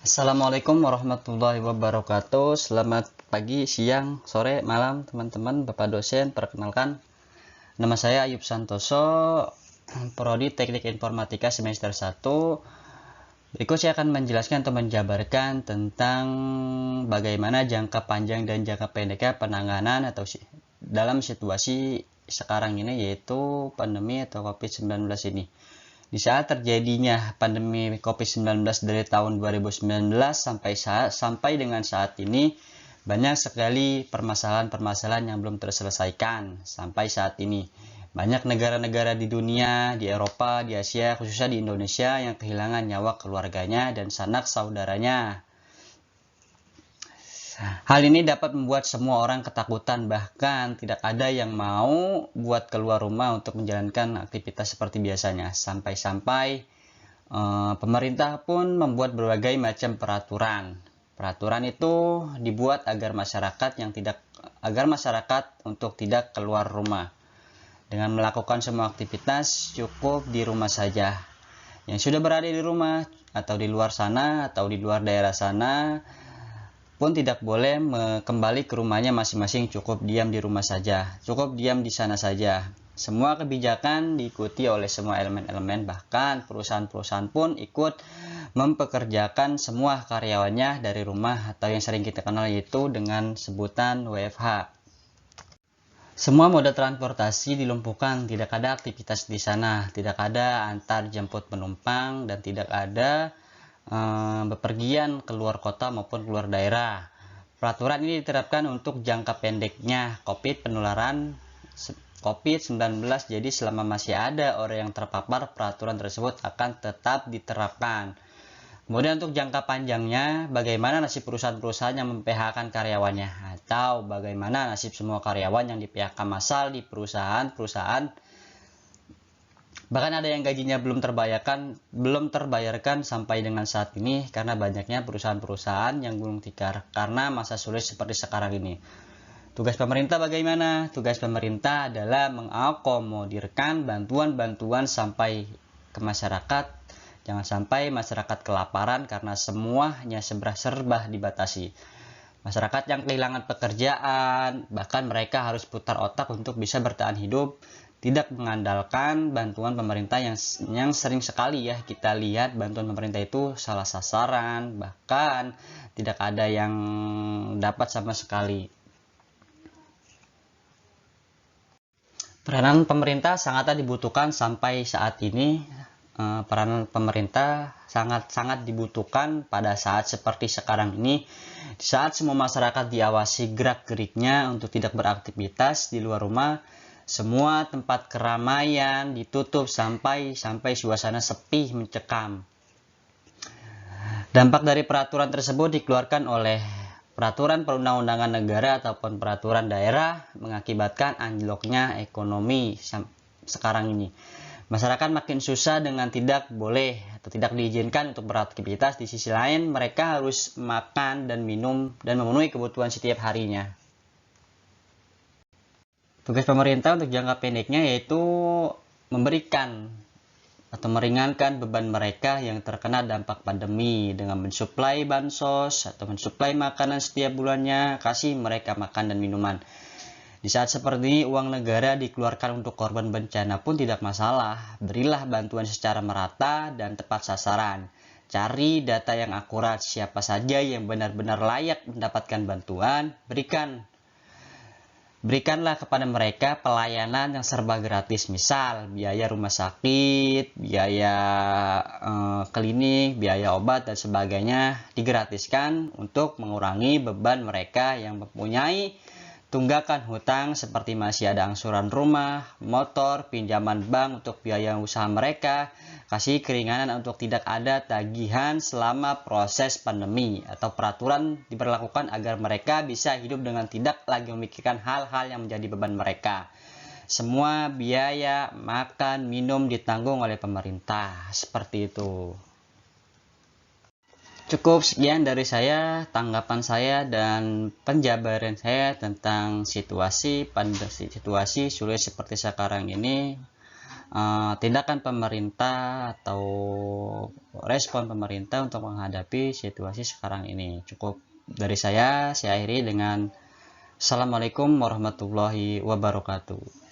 Assalamualaikum warahmatullahi wabarakatuh. Selamat pagi, siang, sore, malam teman-teman, Bapak dosen. Perkenalkan, nama saya Ayub Santoso, Prodi Teknik Informatika semester 1. Berikut saya akan menjelaskan atau menjabarkan tentang bagaimana jangka panjang dan jangka pendeknya penanganan atau dalam situasi sekarang ini, yaitu pandemi atau COVID-19 ini. Di saat terjadinya pandemi COVID-19 dari tahun 2019 sampai dengan saat ini, banyak sekali permasalahan-permasalahan yang belum terselesaikan sampai saat ini. Banyak negara-negara di dunia, di Eropa, di Asia, khususnya di Indonesia, yang kehilangan nyawa keluarganya dan sanak saudaranya. Hal ini dapat membuat semua orang ketakutan, bahkan tidak ada yang mau buat keluar rumah untuk menjalankan aktivitas seperti biasanya. Sampai-sampai pemerintah pun membuat berbagai macam peraturan. Peraturan itu dibuat agar masyarakat untuk tidak keluar rumah. Dengan melakukan semua aktivitas cukup di rumah saja. Yang sudah berada di rumah atau di luar sana atau di luar daerah sana pun tidak boleh kembali ke rumahnya masing-masing, cukup diam di rumah saja, cukup diam di sana saja. Semua kebijakan diikuti oleh semua elemen-elemen, bahkan perusahaan-perusahaan pun ikut mempekerjakan semua karyawannya dari rumah atau yang sering kita kenal yaitu dengan sebutan WFH. Semua moda transportasi dilumpuhkan, tidak ada aktivitas di sana, tidak ada antar jemput penumpang, dan tidak ada bepergian keluar kota maupun keluar daerah. Peraturan ini diterapkan untuk jangka pendeknya penularan COVID-19, jadi selama masih ada orang yang terpapar, peraturan tersebut akan tetap diterapkan. Kemudian untuk jangka panjangnya, bagaimana nasib perusahaan-perusahaan yang mem-PHK karyawannya, atau bagaimana nasib semua karyawan yang di-PHK massal di perusahaan-perusahaan. Bahkan ada yang gajinya belum terbayarkan sampai dengan saat ini karena banyaknya perusahaan-perusahaan yang gulung tikar karena masa sulit seperti sekarang ini. Tugas pemerintah bagaimana? Tugas pemerintah adalah mengakomodirkan bantuan-bantuan sampai ke masyarakat. Jangan sampai masyarakat kelaparan karena semuanya serba dibatasi. Masyarakat yang kehilangan pekerjaan, bahkan mereka harus putar otak untuk bisa bertahan hidup, tidak mengandalkan bantuan pemerintah yang sering sekali ya kita lihat bantuan pemerintah itu salah sasaran, bahkan tidak ada yang dapat sama sekali. Peranan pemerintah sangatlah dibutuhkan sampai saat ini. Peranan pemerintah sangat-sangat dibutuhkan pada saat seperti sekarang ini, di saat semua masyarakat diawasi gerak-geriknya untuk tidak beraktivitas di luar rumah. Semua tempat keramaian ditutup sampai suasana sepi mencekam. Dampak dari peraturan tersebut dikeluarkan oleh peraturan perundang-undangan negara ataupun peraturan daerah, mengakibatkan anjloknya ekonomi sekarang ini. Masyarakat makin susah dengan tidak boleh atau tidak diizinkan untuk beraktivitas. Di sisi lain, mereka harus makan dan minum dan memenuhi kebutuhan setiap harinya. Tugas pemerintah untuk jangka pendeknya yaitu memberikan atau meringankan beban mereka yang terkena dampak pandemi dengan mensuplai bansos atau mensuplai makanan setiap bulannya, kasih mereka makan dan minuman. Di saat seperti ini, uang negara dikeluarkan untuk korban bencana pun tidak masalah. Berilah bantuan secara merata dan tepat sasaran. Cari data yang akurat, siapa saja yang benar-benar layak mendapatkan bantuan, berikanlah kepada mereka pelayanan yang serba gratis, misal biaya rumah sakit, biaya klinik, biaya obat dan sebagainya digratiskan untuk mengurangi beban mereka yang mempunyai tunggakan hutang seperti masih ada angsuran rumah, motor, pinjaman bank untuk biaya usaha mereka. Kasih keringanan untuk tidak ada tagihan selama proses pandemi, atau peraturan diberlakukan agar mereka bisa hidup dengan tidak lagi memikirkan hal-hal yang menjadi beban mereka. Semua biaya makan, minum ditanggung oleh pemerintah, seperti itu. Cukup sekian dari saya, tanggapan saya dan penjabaran saya tentang situasi sulit seperti sekarang ini. tindakan pemerintah atau respon pemerintah untuk menghadapi situasi sekarang ini. Cukup dari saya akhiri dengan Assalamualaikum warahmatullahi wabarakatuh.